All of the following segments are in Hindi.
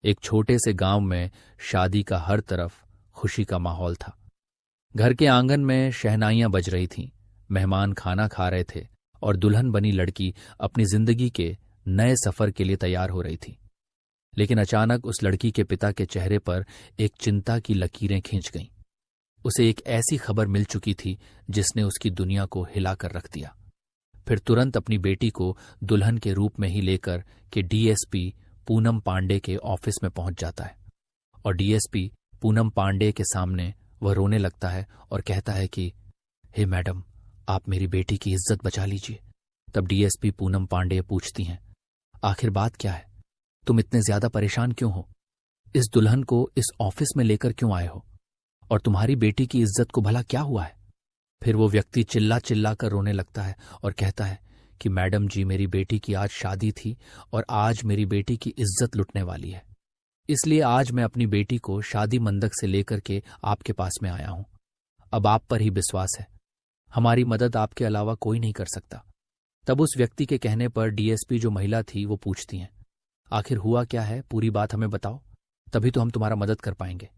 एक छोटे से गांव में शादी का हर तरफ खुशी का माहौल था। घर के आंगन में शहनाइयां बज रही थीं, मेहमान खाना खा रहे थे और दुल्हन बनी लड़की अपनी जिंदगी के नए सफर के लिए तैयार हो रही थी। लेकिन अचानक उस लड़की के पिता के चेहरे पर एक चिंता की लकीरें खींच गईं। उसे एक ऐसी खबर मिल चुकी थी जिसने उसकी दुनिया को हिलाकर रख दिया। फिर तुरंत अपनी बेटी को दुल्हन के रूप में ही लेकर के डीएसपी पूनम पांडे के ऑफिस में पहुंच जाता है और डीएसपी पूनम पांडे के सामने वह रोने लगता है और कहता है कि हे मैडम, आप मेरी बेटी की इज्जत बचा लीजिए। तब डीएसपी पूनम पांडे पूछती हैं, आखिर बात क्या है? तुम इतने ज्यादा परेशान क्यों हो? इस दुल्हन को इस ऑफिस में लेकर क्यों आए हो? और तुम्हारी बेटी की इज्जत को भला क्या हुआ है? फिर वो व्यक्ति चिल्ला चिल्ला कर रोने लगता है और कहता है कि मैडम जी, मेरी बेटी की आज शादी थी और आज मेरी बेटी की इज्जत लुटने वाली है, इसलिए आज मैं अपनी बेटी को शादी मंडप से लेकर के आपके पास में आया हूं। अब आप पर ही विश्वास है, हमारी मदद आपके अलावा कोई नहीं कर सकता। तब उस व्यक्ति के कहने पर डीएसपी जो महिला थी वो पूछती हैं, आखिर हुआ क्या है, पूरी बात हमें बताओ, तभी तो हम तुम्हारा मदद कर पाएंगे।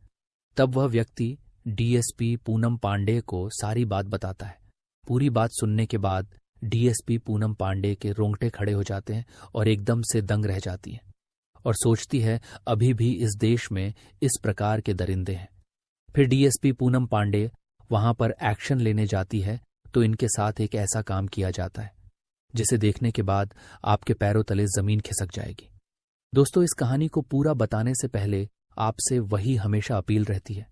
तब वह व्यक्ति डीएसपी पूनम पांडे को सारी बात बताता है। पूरी बात सुनने के बाद डीएसपी पूनम पांडे के रोंगटे खड़े हो जाते हैं और एकदम से दंग रह जाती हैं और सोचती है अभी भी इस देश में इस प्रकार के दरिंदे हैं। फिर डीएसपी पूनम पांडे वहां पर एक्शन लेने जाती है तो इनके साथ एक ऐसा काम किया जाता है जिसे देखने के बाद आपके पैरों तले जमीन खिसक जाएगी। दोस्तों, इस कहानी को पूरा बताने से पहले आपसे वही हमेशा अपील रहती है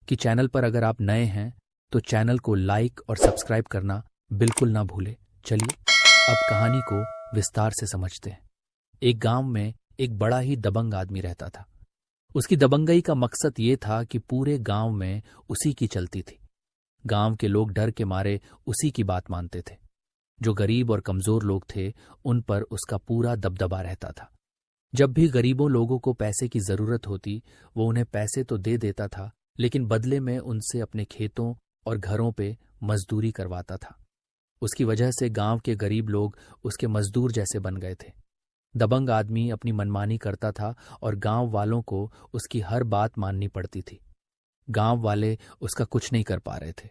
कि चैनल पर अगर आप नए हैं तो चैनल को लाइक और सब्सक्राइब करना बिल्कुल ना भूलें। चलिए अब कहानी को विस्तार से समझते हैं। एक गांव में एक बड़ा ही दबंग आदमी रहता था। उसकी दबंगई का मकसद ये था कि पूरे गांव में उसी की चलती थी। गांव के लोग डर के मारे उसी की बात मानते थे। जो गरीब और कमजोर लोग थे उन पर उसका पूरा दबदबा रहता था। जब भी गरीबों लोगों को पैसे की जरूरत होती वो उन्हें पैसे तो दे देता था, लेकिन बदले में उनसे अपने खेतों और घरों पे मजदूरी करवाता था। उसकी वजह से गांव के गरीब लोग उसके मजदूर जैसे बन गए थे। दबंग आदमी अपनी मनमानी करता था और गांव वालों को उसकी हर बात माननी पड़ती थी। गांव वाले उसका कुछ नहीं कर पा रहे थे।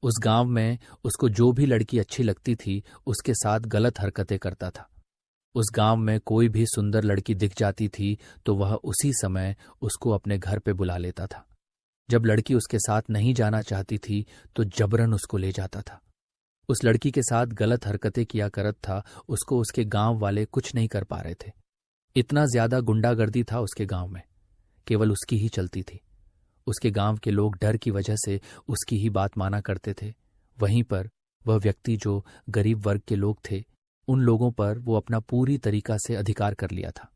उस गांव में उसको जो भी लड़की अच्छी लगती थी उसके साथ गलत हरकतें करता था। उस गांव में कोई भी सुंदर लड़की दिख जाती थी तो वह उसी समय उसको अपने घर पे बुला लेता था। जब लड़की उसके साथ नहीं जाना चाहती थी तो जबरन उसको ले जाता था। उस लड़की के साथ गलत हरकतें किया करत था, उसको उसके गांव वाले कुछ नहीं कर पा रहे थे। इतना ज्यादा गुंडागर्दी था उसके गांव में, केवल उसकी ही चलती थी। उसके गांव के लोग डर की वजह से उसकी ही बात माना करते थे। वहीं पर वह व्यक्ति जो गरीब वर्ग के लोग थे उन लोगों पर वो अपना पूरी तरीका से अधिकार कर लिया था।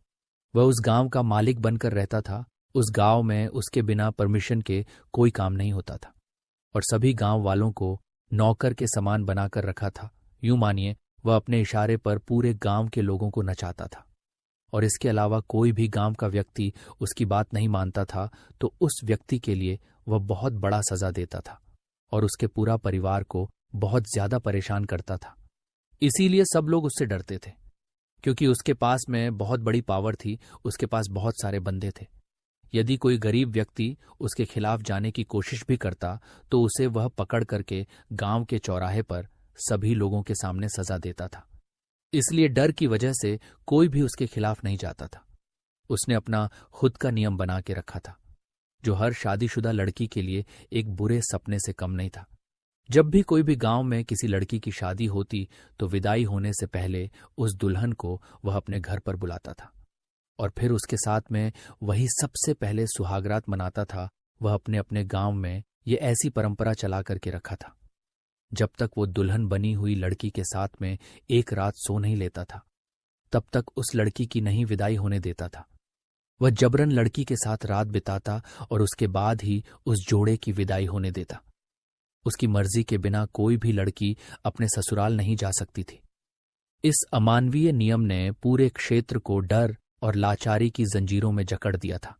वह उस गांव का मालिक बनकर रहता था। उस गांव में उसके बिना परमिशन के कोई काम नहीं होता था और सभी गांव वालों को नौकर के समान बनाकर रखा था। यूं मानिए वह अपने इशारे पर पूरे गांव के लोगों को नचाता था और इसके अलावा कोई भी गांव का व्यक्ति उसकी बात नहीं मानता था तो उस व्यक्ति के लिए वह बहुत बड़ा सजा देता था और उसके पूरा परिवार को बहुत ज्यादा परेशान करता था। इसीलिए सब लोग उससे डरते थे, क्योंकि उसके पास में बहुत बड़ी पावर थी, उसके पास बहुत सारे बंदे थे। यदि कोई गरीब व्यक्ति उसके खिलाफ जाने की कोशिश भी करता तो उसे वह पकड़ करके गांव के चौराहे पर सभी लोगों के सामने सजा देता था। इसलिए डर की वजह से कोई भी उसके खिलाफ नहीं जाता था। उसने अपना खुद का नियम बना के रखा था, जो हर शादीशुदा लड़की के लिए एक बुरे सपने से कम नहीं था। जब भी कोई भी गांव में किसी लड़की की शादी होती तो विदाई होने से पहले उस दुल्हन को वह अपने घर पर बुलाता था और फिर उसके साथ में वही सबसे पहले सुहागरात मनाता था। वह अपने अपने गांव में ये ऐसी परंपरा चला करके रखा था। जब तक वो दुल्हन बनी हुई लड़की के साथ में एक रात सो नहीं लेता था तब तक उस लड़की की नहीं विदाई होने देता था। वह जबरन लड़की के साथ रात बिताता और उसके बाद ही उस जोड़े की विदाई होने देता। उसकी मर्जी के बिना कोई भी लड़की अपने ससुराल नहीं जा सकती थी। इस अमानवीय नियम ने पूरे क्षेत्र को डर और लाचारी की जंजीरों में जकड़ दिया था।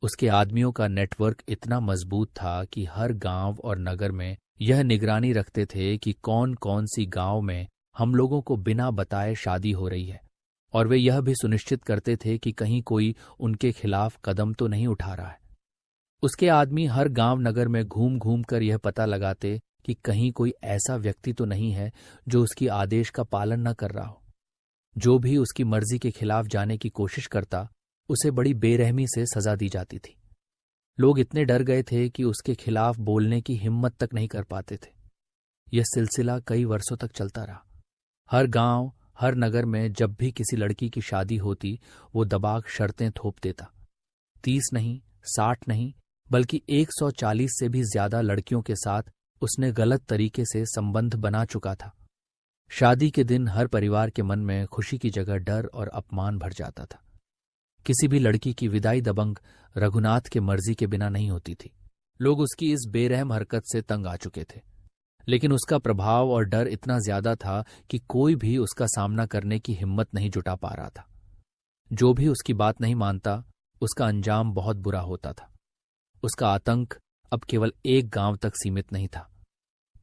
उसके आदमियों का नेटवर्क इतना मजबूत था कि हर गांव और नगर में यह निगरानी रखते थे कि कौन कौन सी गांव में हम लोगों को बिना बताए शादी हो रही है और वे यह भी सुनिश्चित करते थे कि कहीं कोई उनके खिलाफ कदम तो नहीं उठा रहा है। उसके आदमी हर गांव नगर में घूम घूम कर यह पता लगाते कि कहीं कोई ऐसा व्यक्ति तो नहीं है जो उसकी आदेश का पालन न कर रहा हो। जो भी उसकी मर्जी के खिलाफ जाने की कोशिश करता, उसे बड़ी बेरहमी से सजा दी जाती थी। लोग इतने डर गए थे कि उसके खिलाफ बोलने की हिम्मत तक नहीं कर पाते थे। यह सिलसिला कई वर्षों तक चलता रहा। हर गांव, हर नगर में जब भी किसी लड़की की शादी होती, वो दबाक शर्तें थोप देता। 30 नहीं, 60 नहीं, बल्कि 140 से भी ज्यादा लड़कियों के साथ उसने गलत तरीके से संबंध बना चुका था। शादी के दिन हर परिवार के मन में खुशी की जगह डर और अपमान भर जाता था। किसी भी लड़की की विदाई दबंग रघुनाथ के मर्जी के बिना नहीं होती थी। लोग उसकी इस बेरहम हरकत से तंग आ चुके थे, लेकिन उसका प्रभाव और डर इतना ज्यादा था कि कोई भी उसका सामना करने की हिम्मत नहीं जुटा पा रहा था। जो भी उसकी बात नहीं मानता, उसका अंजाम बहुत बुरा होता था। उसका आतंक अब केवल एक गांव तक सीमित नहीं था।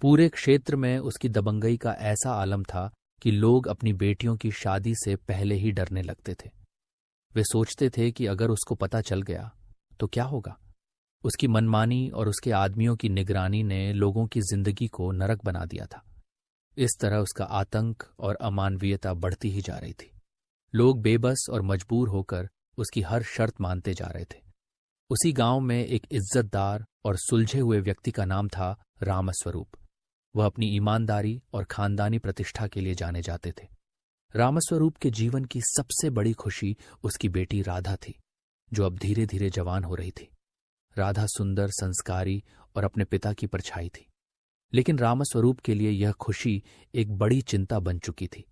पूरे क्षेत्र में उसकी दबंगई का ऐसा आलम था कि लोग अपनी बेटियों की शादी से पहले ही डरने लगते थे। वे सोचते थे कि अगर उसको पता चल गया तो क्या होगा। उसकी मनमानी और उसके आदमियों की निगरानी ने लोगों की जिंदगी को नरक बना दिया था। इस तरह उसका आतंक और अमानवीयता बढ़ती ही जा रही थी। लोग बेबस और मजबूर होकर उसकी हर शर्त मानते जा रहे थे। उसी गांव में एक इज्जतदार और सुलझे हुए व्यक्ति का नाम था रामस्वरूप। वह अपनी ईमानदारी और खानदानी प्रतिष्ठा के लिए जाने जाते थे। रामस्वरूप के जीवन की सबसे बड़ी खुशी उसकी बेटी राधा थी, जो अब धीरे धीरे जवान हो रही थी। राधा सुंदर, संस्कारी और अपने पिता की परछाई थी। लेकिन रामस्वरूप के लिए यह खुशी एक बड़ी चिंता बन चुकी थी।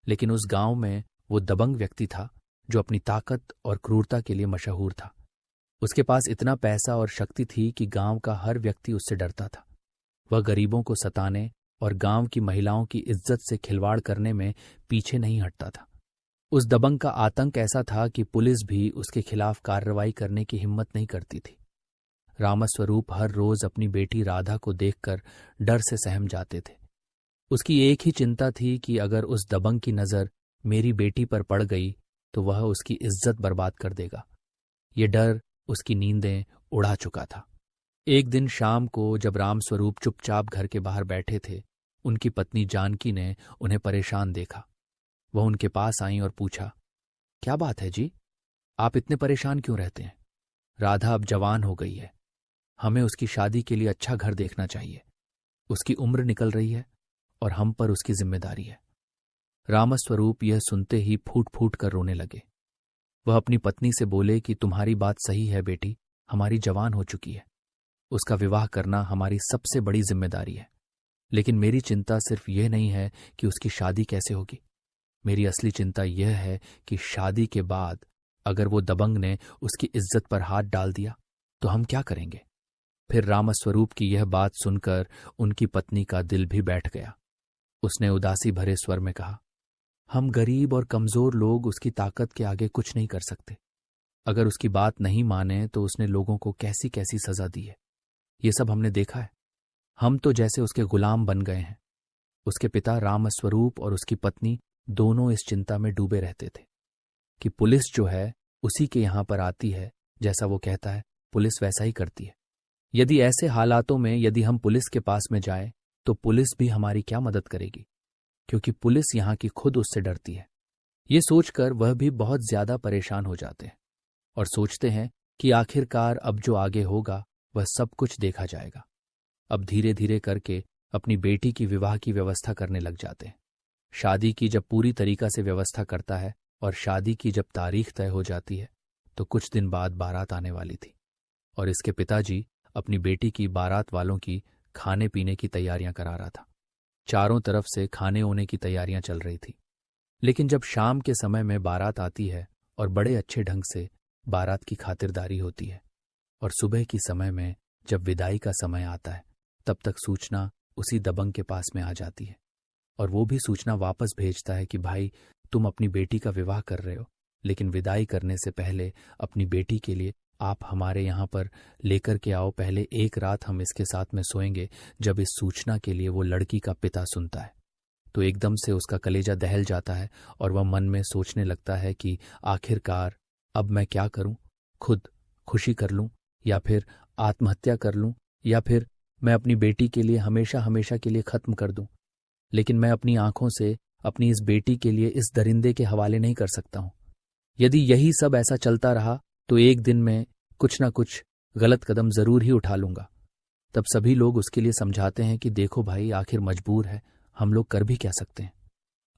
लेकिन उस गांव में वो दबंग व्यक्ति था जो अपनी ताकत और क्रूरता के लिए मशहूर था। उसके पास इतना पैसा और शक्ति थी कि गांव का हर व्यक्ति उससे डरता था। वह गरीबों को सताने और गांव की महिलाओं की इज्जत से खिलवाड़ करने में पीछे नहीं हटता था। उस दबंग का आतंक ऐसा था कि पुलिस भी उसके खिलाफ कार्रवाई करने की हिम्मत नहीं करती थी। रामस्वरूप हर रोज अपनी बेटी राधा को देखकर डर से सहम जाते थे। उसकी एक ही चिंता थी कि अगर उस दबंग की नजर मेरी बेटी पर पड़ गई तो वह उसकी इज्जत बर्बाद कर देगा। ये डर उसकी नींदें उड़ा चुका था। एक दिन शाम को जब रामस्वरूप चुपचाप घर के बाहर बैठे थे, उनकी पत्नी जानकी ने उन्हें परेशान देखा। वह उनके पास आई और पूछा, क्या बात है जी, आप इतने परेशान क्यों रहते हैं? राधा अब जवान हो गई है, हमें उसकी शादी के लिए अच्छा घर देखना चाहिए। उसकी उम्र निकल रही है और हम पर उसकी जिम्मेदारी है। रामस्वरूप यह सुनते ही फूट फूट कर रोने लगे। वह अपनी पत्नी से बोले कि तुम्हारी बात सही है बेटी, हमारी जवान हो चुकी है, उसका विवाह करना हमारी सबसे बड़ी जिम्मेदारी है। लेकिन मेरी चिंता सिर्फ यह नहीं है कि उसकी शादी कैसे होगी। मेरी असली चिंता यह है कि शादी के बाद अगर वो दबंग ने उसकी इज्जत पर हाथ डाल दिया तो हम क्या करेंगे। फिर रामस्वरूप की यह बात सुनकर उनकी पत्नी का दिल भी बैठ गया। उसने उदासी भरे स्वर में कहा, हम गरीब और कमजोर लोग उसकी ताकत के आगे कुछ नहीं कर सकते। अगर उसकी बात नहीं माने तो उसने लोगों को कैसी कैसी सजा दी है, ये सब हमने देखा है। हम तो जैसे उसके गुलाम बन गए हैं। उसके पिता रामस्वरूप और उसकी पत्नी दोनों इस चिंता में डूबे रहते थे कि पुलिस जो है उसी के यहां पर आती है, जैसा वो कहता है पुलिस वैसा ही करती है। यदि ऐसे हालातों में यदि हम पुलिस के पास में जाएं तो पुलिस भी हमारी क्या मदद करेगी, क्योंकि पुलिस यहां की खुद उससे डरती है। ये सोचकर वह भी बहुत ज्यादा परेशान हो जाते हैं और सोचते हैं कि आखिरकार अब जो आगे होगा वह सब कुछ देखा जाएगा। अब धीरे धीरे करके अपनी बेटी की विवाह की व्यवस्था करने लग जाते हैं। शादी की जब पूरी तरीका से व्यवस्था करता है और शादी की जब तारीख तय हो जाती है तो कुछ दिन बाद बारात आने वाली थी और इसके पिताजी अपनी बेटी की बारात वालों की खाने पीने की तैयारियां करा रहा था। चारों तरफ से खाने होने की तैयारियां चल रही थी। लेकिन जब शाम के समय में बारात आती है और बड़े अच्छे ढंग से बारात की खातिरदारी होती है और सुबह की समय में जब विदाई का समय आता है, तब तक सूचना उसी दबंग के पास में आ जाती है और वो भी सूचना वापस भेजता है कि भाई तुम अपनी बेटी का विवाह कर रहे हो, लेकिन विदाई करने से पहले अपनी बेटी के लिए आप हमारे यहाँ पर लेकर के आओ। पहले एक रात हम इसके साथ में सोएंगे। जब इस सूचना के लिए वो लड़की का पिता सुनता है तो एकदम से उसका कलेजा दहल जाता है और वह मन में सोचने लगता है कि आखिरकार अब मैं क्या करूं, खुद खुशी कर लूं या फिर आत्महत्या कर लूं या फिर मैं अपनी बेटी के लिए हमेशा हमेशा के लिए खत्म कर दूं। लेकिन मैं अपनी आंखों से अपनी इस बेटी के लिए इस दरिंदे के हवाले नहीं कर सकता हूं। यदि यही सब ऐसा चलता रहा तो एक दिन मैं कुछ ना कुछ गलत कदम जरूर ही उठा लूंगा। तब सभी लोग उसके लिए समझाते हैं कि देखो भाई, आखिर मजबूर है, हम लोग कर भी क्या सकते हैं,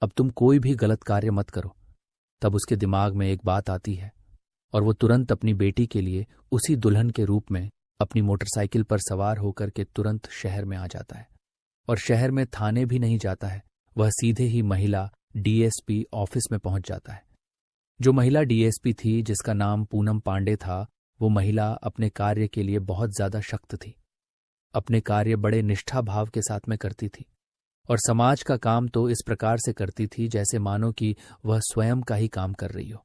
अब तुम कोई भी गलत कार्य मत करो। तब उसके दिमाग में एक बात आती है और वो तुरंत अपनी बेटी के लिए उसी दुल्हन के रूप में अपनी मोटरसाइकिल पर सवार होकर के तुरंत शहर में आ जाता है। और शहर में थाने भी नहीं जाता है, वह सीधे ही महिला डीएसपी ऑफिस में पहुंच जाता है। जो महिला डीएसपी थी, जिसका नाम पूनम पांडे था, वो महिला अपने कार्य के लिए बहुत ज्यादा सख्त थी। अपने कार्य बड़े निष्ठा भाव के साथ में करती थी और समाज का काम तो इस प्रकार से करती थी जैसे मानो कि वह स्वयं का ही काम कर रही हो।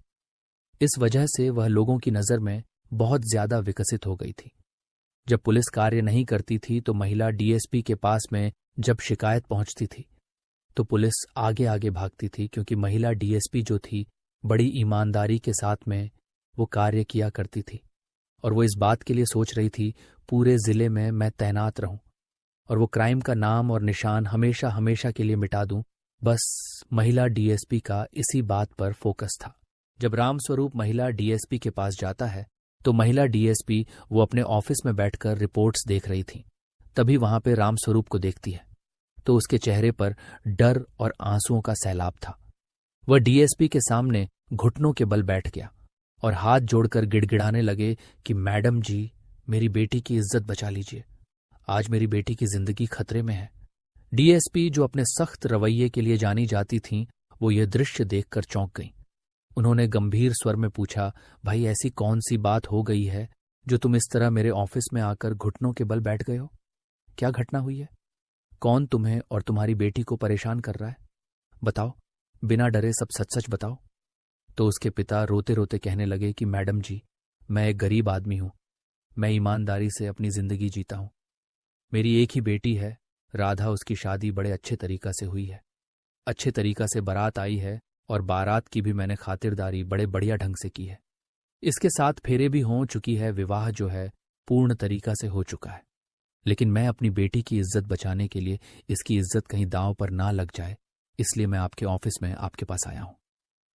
इस वजह से वह लोगों की नजर में बहुत ज्यादा विकसित हो गई थी। जब पुलिस कार्य नहीं करती थी तो महिला डीएसपी के पास में जब शिकायत पहुंचती थी तो पुलिस आगे आगे भागती थी, क्योंकि महिला डीएसपी जो थी बड़ी ईमानदारी के साथ में वो कार्य किया करती थी और वो इस बात के लिए सोच रही थी पूरे जिले में मैं तैनात रहूं और वो क्राइम का नाम और निशान हमेशा हमेशा के लिए मिटा दूं। बस महिला डीएसपी का इसी बात पर फोकस था। जब रामस्वरूप महिला डीएसपी के पास जाता है तो महिला डीएसपी वो अपने ऑफिस में बैठकर रिपोर्ट्स देख रही थी। तभी वहां पे रामस्वरूप को देखती है तो उसके चेहरे पर डर और आंसुओं का सैलाब था। वह डीएसपी के सामने घुटनों के बल बैठ गया और हाथ जोड़कर गिड़गिड़ाने लगे कि मैडम जी, मेरी बेटी की इज्जत बचा लीजिए, आज मेरी बेटी की जिंदगी खतरे में है। डीएसपी जो अपने सख्त रवैये के लिए जानी जाती थीं, वो ये दृश्य देखकर चौंक गईं। उन्होंने गंभीर स्वर में पूछा, भाई ऐसी कौन सी बात हो गई है जो तुम इस तरह मेरे ऑफिस में आकर घुटनों के बल बैठ गए हो? क्या घटना हुई है? कौन तुम्हें और तुम्हारी बेटी को परेशान कर रहा है? बताओ, बिना डरे सब सच सच बताओ। तो उसके पिता रोते रोते कहने लगे कि मैडम जी, मैं एक गरीब आदमी हूं, मैं ईमानदारी से अपनी जिंदगी जीता हूं। मेरी एक ही बेटी है राधा, उसकी शादी बड़े अच्छे तरीका से हुई है, अच्छे तरीका से बारात आई है और बारात की भी मैंने खातिरदारी बड़े बढ़िया ढंग से की है। इसके साथ फेरे भी हो चुकी है, विवाह जो है पूर्ण तरीका से हो चुका है। लेकिन मैं अपनी बेटी की इज्जत बचाने के लिए, इसकी इज्जत कहीं दांव पर ना लग जाए, इसलिए मैं आपके ऑफिस में आपके पास आया हूं।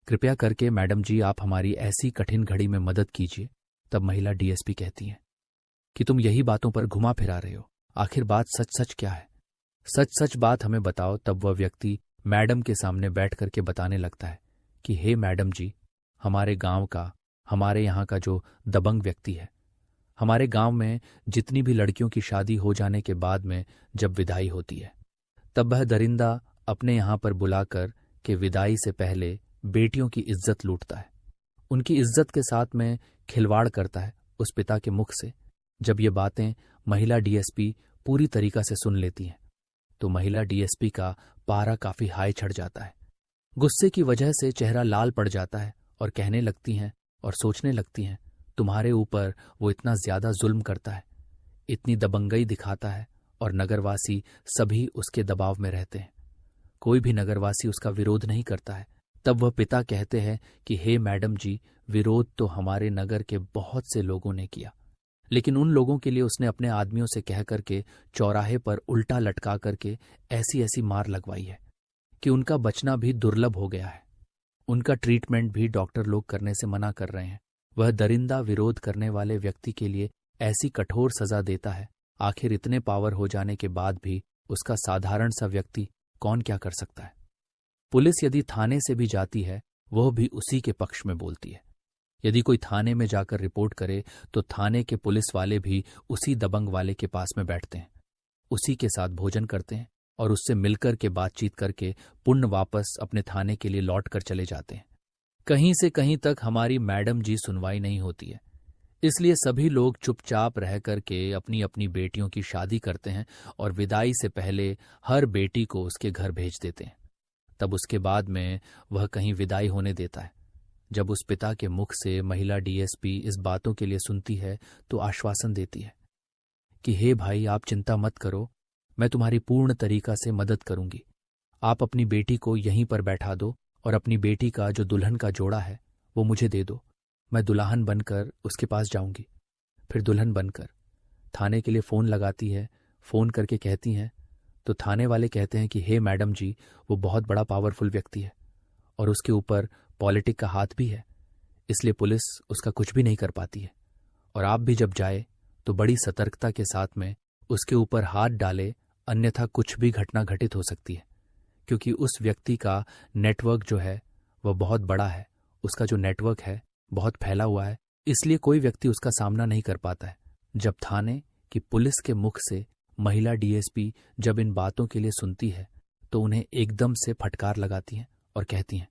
कृपया करके मैडम जी, आप हमारी ऐसी कठिन घड़ी में मदद कीजिए। तब महिला डीएसपी कहती है कि तुम यही बातों पर घुमा फिरा रहे हो, आखिर बात सच सच क्या है? सच सच बात हमें बताओ। तब वह व्यक्ति मैडम के सामने बैठ करके बताने लगता है कि हे मैडम जी, हमारे गांव का, हमारे यहाँ का जो दबंग व्यक्ति है, हमारे गांव में जितनी भी लड़कियों की शादी हो जाने के बाद में जब विदाई होती है, तब वह दरिंदा अपने यहाँ पर बुलाकर के विदाई से पहले बेटियों की इज्जत लूटता है, उनकी इज्जत के साथ में खिलवाड़ करता है उस पिता के मुख से। जब ये बातें महिला डीएसपी पूरी तरीका से सुन लेती हैं तो महिला डीएसपी का पारा काफी हाई चढ़ जाता है। गुस्से की वजह से चेहरा लाल पड़ जाता है और कहने लगती हैं और सोचने लगती हैं, तुम्हारे ऊपर वो इतना ज्यादा जुल्म करता है, इतनी दबंगई दिखाता है और नगरवासी सभी उसके दबाव में रहते हैं, कोई भी नगरवासी उसका विरोध नहीं करता है। तब वह पिता कहते हैं कि हे मैडम जी, विरोध तो हमारे नगर के बहुत से लोगों ने किया, लेकिन उन लोगों के लिए उसने अपने आदमियों से कह करके चौराहे पर उल्टा लटका करके ऐसी ऐसी मार लगवाई है कि उनका बचना भी दुर्लभ हो गया है। उनका ट्रीटमेंट भी डॉक्टर लोग करने से मना कर रहे हैं। वह दरिंदा विरोध करने वाले व्यक्ति के लिए ऐसी कठोर सजा देता है, आखिर इतने पावर हो जाने के बाद भी उसका साधारण सा व्यक्ति कौन क्या कर सकता है? पुलिस यदि थाने से भी जाती है, वह भी उसी के पक्ष में बोलती है। यदि कोई थाने में जाकर रिपोर्ट करे तो थाने के पुलिस वाले भी उसी दबंग वाले के पास में बैठते हैं, उसी के साथ भोजन करते हैं और उससे मिलकर के बातचीत करके पुण्य वापस अपने थाने के लिए लौट कर चले जाते हैं। कहीं से कहीं तक हमारी मैडम जी सुनवाई नहीं होती है, इसलिए सभी लोग चुपचाप रह करके अपनी अपनी बेटियों की शादी करते हैं और विदाई से पहले हर बेटी को उसके घर भेज देते हैं। तब उसके बाद में वह कहीं विदाई होने देता है। जब उस पिता के मुख से महिला डीएसपी इस बातों के लिए सुनती है तो आश्वासन देती है कि हे भाई, आप चिंता मत करो, मैं तुम्हारी पूर्ण तरीका से मदद करूंगी, आप अपनी बेटी को यहीं पर बैठा दो और अपनी बेटी का जो दुल्हन का जोड़ा है वो मुझे दे दो। मैं दुल्हन बनकर उसके पास जाऊंगी। फिर दुल्हन बनकर थाने के लिए फ़ोन लगाती है। फ़ोन करके कहती हैं तो थाने वाले कहते हैं कि हे मैडम जी, वो बहुत बड़ा पावरफुल व्यक्ति है और उसके ऊपर पॉलिटिक का हाथ भी है, इसलिए पुलिस उसका कुछ भी नहीं कर पाती है। और आप भी जब जाए तो बड़ी सतर्कता के साथ में उसके ऊपर हाथ डाले, अन्यथा कुछ भी घटना घटित हो सकती है, क्योंकि उस व्यक्ति का नेटवर्क जो है वह बहुत बड़ा है। उसका जो नेटवर्क है बहुत फैला हुआ है, इसलिए कोई व्यक्ति उसका सामना नहीं कर पाता है। जब थाने की पुलिस के मुख से महिला डीएसपी जब इन बातों के लिए सुनती है तो उन्हें एकदम से फटकार लगाती हैं और कहती हैं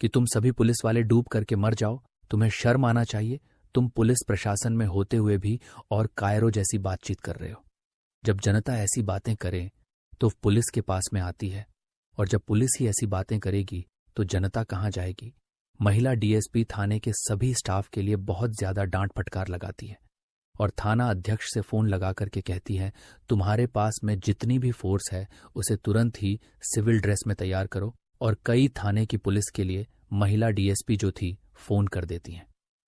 कि तुम सभी पुलिस वाले डूब करके मर जाओ, तुम्हें शर्म आना चाहिए। तुम पुलिस प्रशासन में होते हुए भी और कायरो जैसी बातचीत कर रहे हो। जब जनता ऐसी बातें करे तो पुलिस के पास में आती है, और जब पुलिस ही ऐसी बातें करेगी तो जनता कहाँ जाएगी। महिला डीएसपी थाने के सभी स्टाफ के लिए बहुत ज्यादा डांट फटकार लगाती है और थाना अध्यक्ष से फोन लगा करके कहती है तुम्हारे पास में जितनी भी फोर्स है उसे तुरंत ही सिविल ड्रेस में तैयार करो। और कई थाने की पुलिस के लिए महिला डीएसपी जो थी फोन कर देती हैं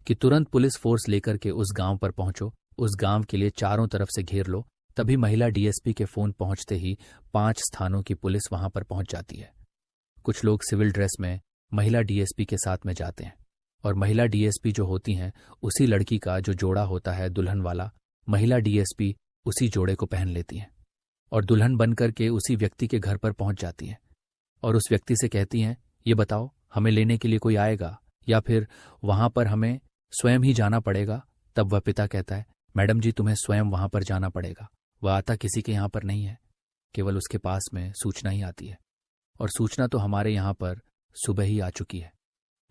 कि तुरंत पुलिस फोर्स लेकर के उस गांव पर पहुंचो, उस गांव के लिए चारों तरफ से घेर लो। तभी महिला डीएसपी के फोन पहुंचते ही 5 स्थानों की पुलिस वहां पर पहुंच जाती है। कुछ लोग सिविल ड्रेस में महिला डीएसपी के साथ में जाते हैं और महिला डीएसपी जो होती हैं उसी लड़की का जो जोड़ा होता है दुल्हन वाला, महिला डीएसपी उसी जोड़े को पहन लेती हैं और दुल्हन बनकर के उसी व्यक्ति के घर पर पहुंच जाती हैं और उस व्यक्ति से कहती हैं ये बताओ हमें लेने के लिए कोई आएगा या फिर वहां पर हमें स्वयं ही जाना पड़ेगा। तब वह पिता कहता है मैडम जी, तुम्हें स्वयं वहां पर जाना पड़ेगा। वह आता किसी के यहाँ पर नहीं है, केवल उसके पास में सूचना ही आती है और सूचना तो हमारे यहाँ पर सुबह ही आ चुकी है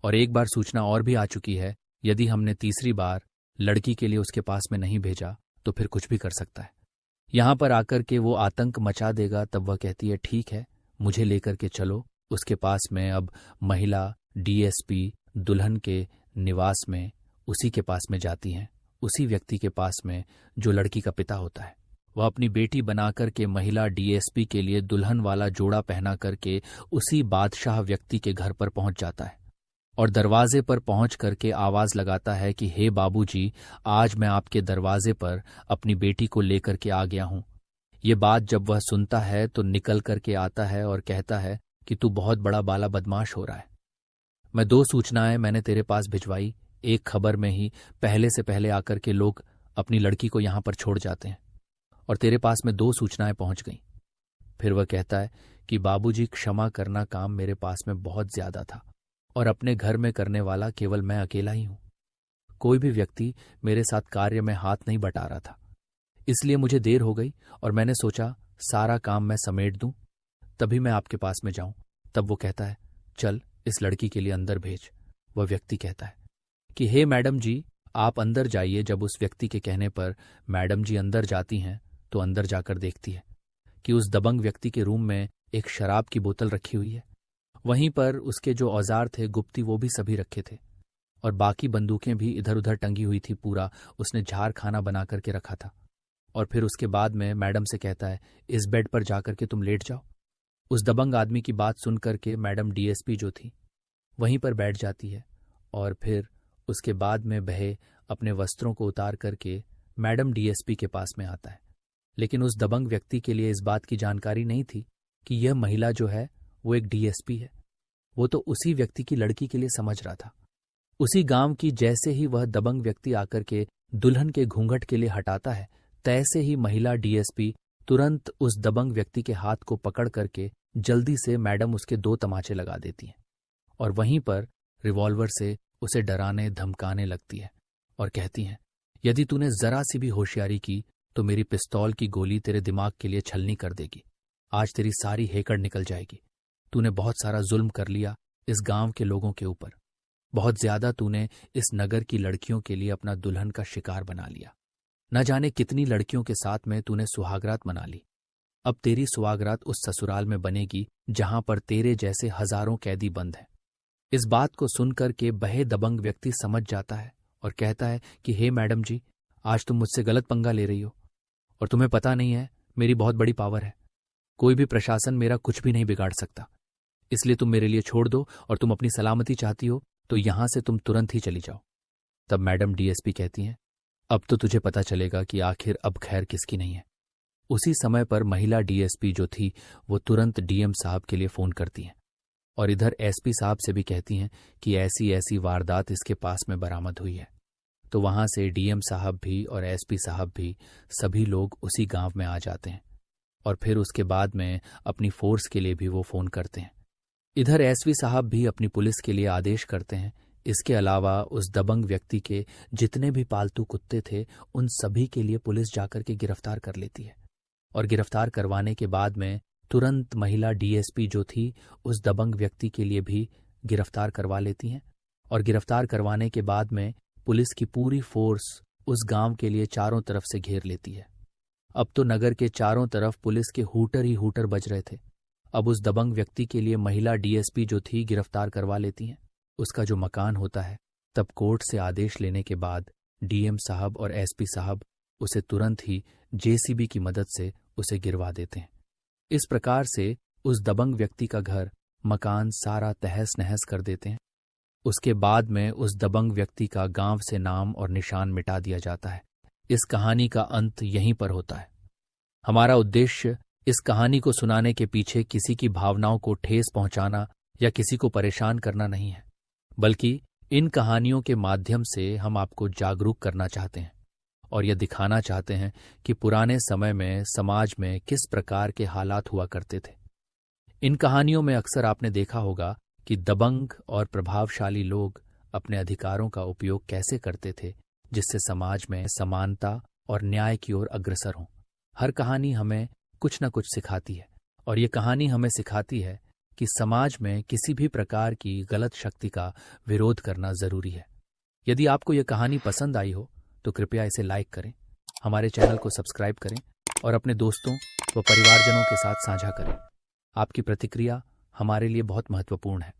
और एक बार सूचना और भी आ चुकी है। यदि हमने तीसरी बार लड़की के लिए उसके पास में नहीं भेजा तो फिर कुछ भी कर सकता है, यहाँ पर आकर के वो आतंक मचा देगा। तब वह कहती है ठीक है, मुझे लेकर के चलो उसके पास में। अब महिला डीएसपी दुल्हन के निवास में उसी के पास में जाती हैं, उसी व्यक्ति के पास में जो लड़की का पिता होता है। वह अपनी बेटी बनाकर के महिला डीएसपी के लिए दुल्हन वाला जोड़ा पहना करके उसी बादशाह व्यक्ति के घर पर पहुंच जाता है और दरवाजे पर पहुंच करके आवाज लगाता है कि हे बाबूजी, आज मैं आपके दरवाजे पर अपनी बेटी को लेकर के आ गया हूं। ये बात जब वह सुनता है तो निकल करके आता है और कहता है कि तू बहुत बड़ा बाला बदमाश हो रहा है। मैं 2 सूचनाएं मैंने तेरे पास भिजवाई, एक खबर में ही पहले से पहले आकर के लोग अपनी लड़की को यहां पर छोड़ जाते हैं और तेरे पास में 2 सूचनाएं पहुंच गईं। फिर वह कहता है कि बाबूजी, क्षमा करना, काम मेरे पास में बहुत ज्यादा था और अपने घर में करने वाला केवल मैं अकेला ही हूं। कोई भी व्यक्ति मेरे साथ कार्य में हाथ नहीं बटा रहा था, इसलिए मुझे देर हो गई और मैंने सोचा सारा काम मैं समेट दूं तभी मैं आपके पास में जाऊं। तब वो कहता है चल इस लड़की के लिए अंदर भेज। वह व्यक्ति कहता है कि हे मैडम जी, आप अंदर जाइए। जब उस व्यक्ति के कहने पर मैडम जी अंदर जाती हैं तो अंदर जाकर देखती है कि उस दबंग व्यक्ति के रूम में एक शराब की बोतल रखी हुई है। वहीं पर उसके जो औजार थे गुप्ती वो भी सभी रखे थे और बाकी बंदूकें भी इधर उधर टंगी हुई थी। पूरा उसने झाड़ खाना बना करके रखा था और फिर उसके बाद में मैडम से कहता है इस बेड पर जाकर के तुम लेट जाओ। उस दबंग आदमी की बात सुन करके मैडम डीएसपी जो थी वहीं पर बैठ जाती है और फिर उसके बाद में बहे अपने वस्त्रों को उतार करके मैडम डीएसपी के पास में आता है। लेकिन उस दबंग व्यक्ति के लिए इस बात की जानकारी नहीं थी कि यह महिला जो है वो एक डीएसपी है। वो तो उसी व्यक्ति की लड़की के लिए समझ रहा था। उसी गांव की जैसे ही वह दबंग व्यक्ति आकर के दुल्हन के घूंघट के लिए हटाता है, तैसे ही महिला डीएसपी तुरंत उस दबंग व्यक्ति के हाथ को पकड़ करके जल्दी से मैडम उसके 2 तमाचे लगा देती हैं और वहीं पर रिवॉल्वर से उसे डराने धमकाने लगती है और कहती हैं यदि तूने जरा सी भी होशियारी की तो मेरी पिस्तौल की गोली तेरे दिमाग के लिए छलनी कर देगी। आज तेरी सारी हेकड़ निकल जाएगी। तूने बहुत सारा जुल्म कर लिया इस गांव के लोगों के ऊपर। बहुत ज्यादा तूने इस नगर की लड़कियों के लिए अपना दुल्हन का शिकार बना लिया। न जाने कितनी लड़कियों के साथ में तूने सुहागरात मना ली। अब तेरी सुहागरात उस ससुराल में बनेगी जहां पर तेरे जैसे हजारों कैदी बंद हैं। इस बात को सुनकर के बहे दबंग व्यक्ति समझ जाता है और कहता है कि हे मैडम जी, आज तुम मुझसे गलत पंगा ले रही हो और तुम्हें पता नहीं है मेरी बहुत बड़ी पावर है। कोई भी प्रशासन मेरा कुछ भी नहीं बिगाड़ सकता, इसलिए तुम मेरे लिए छोड़ दो, और तुम अपनी सलामती चाहती हो तो यहां से तुम तुरंत ही चली जाओ। तब मैडम डीएसपी कहती हैं, अब तो तुझे पता चलेगा कि आखिर अब खैर किसकी नहीं है। उसी समय पर महिला डीएसपी जो थी वो तुरंत डीएम साहब के लिए फोन करती हैं और इधर एसपी साहब से भी कहती हैं कि ऐसी ऐसी वारदात इसके पास में बरामद हुई है। तो वहां से डीएम साहब भी और एसपी साहब भी सभी लोग उसी गांव में आ जाते हैं और फिर उसके बाद में अपनी फोर्स के लिए भी वो फोन करते हैं। इधर एसपी साहब भी अपनी पुलिस के लिए आदेश करते हैं। इसके अलावा उस दबंग व्यक्ति के जितने भी पालतू कुत्ते थे उन सभी के लिए पुलिस जाकर के गिरफ्तार कर लेती है और गिरफ्तार करवाने के बाद में तुरंत महिला डीएसपी जो थी उस दबंग व्यक्ति के लिए भी गिरफ्तार करवा लेती हैं और गिरफ्तार करवाने के बाद में पुलिस की पूरी फोर्स उस गांव के लिए चारों तरफ से घेर लेती है। अब तो नगर के चारों तरफ पुलिस के हूटर ही हूटर बज रहे थे। अब उस दबंग व्यक्ति के लिए महिला डीएसपी जो थी गिरफ्तार करवा लेती हैं। उसका जो मकान होता है, तब कोर्ट से आदेश लेने के बाद डीएम साहब और एसपी साहब उसे तुरंत ही जेसीबी की मदद से उसे गिरवा देते हैं। इस प्रकार से उस दबंग व्यक्ति का घर मकान सारा तहस नहस कर देते हैं। उसके बाद में उस दबंग व्यक्ति का गांव से नाम और निशान मिटा दिया जाता है। इस कहानी का अंत यहीं पर होता है। हमारा उद्देश्य इस कहानी को सुनाने के पीछे किसी की भावनाओं को ठेस पहुंचाना या किसी को परेशान करना नहीं है, बल्कि इन कहानियों के माध्यम से हम आपको जागरूक करना चाहते हैं और यह दिखाना चाहते हैं कि पुराने समय में समाज में किस प्रकार के हालात हुआ करते थे। इन कहानियों में अक्सर आपने देखा होगा कि दबंग और प्रभावशाली लोग अपने अधिकारों का उपयोग कैसे करते थे, जिससे समाज में समानता और न्याय की ओर अग्रसर हों। हर कहानी हमें कुछ न कुछ सिखाती है और ये कहानी हमें सिखाती है कि समाज में किसी भी प्रकार की गलत शक्ति का विरोध करना जरूरी है। यदि आपको यह कहानी पसंद आई हो तो कृपया इसे लाइक करें, हमारे चैनल को सब्सक्राइब करें और अपने दोस्तों व परिवारजनों के साथ साझा करें। आपकी प्रतिक्रिया हमारे लिए बहुत महत्वपूर्ण है।